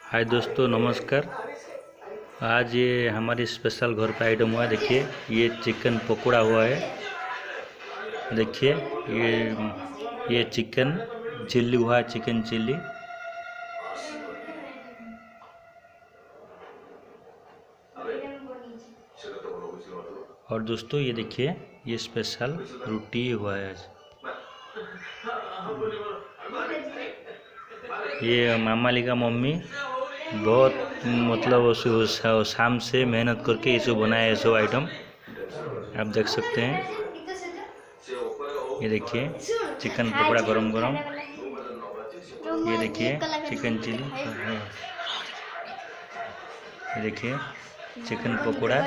हाय दोस्तों, नमस्कार। आज ये हमारी स्पेशल घर का आइटम हुआ है। देखिए, ये चिकन पकोड़ा हुआ है। देखिए, ये चिकन चिल्ली हुआ है, चिकन चिल्ली। और दोस्तों, ये देखिए, ये स्पेशल रोटी हुआ है आज। ये मामाली का मम्मी बहुत मतलब शाम से मेहनत करके ये सब बनाया है, सब आइटम आप देख सकते हैं। ये देखिए, चिकन पकोड़ा गरम गरम। ये देखिए, चिकन चिली। ये देखिए, चिकन पकोड़ा।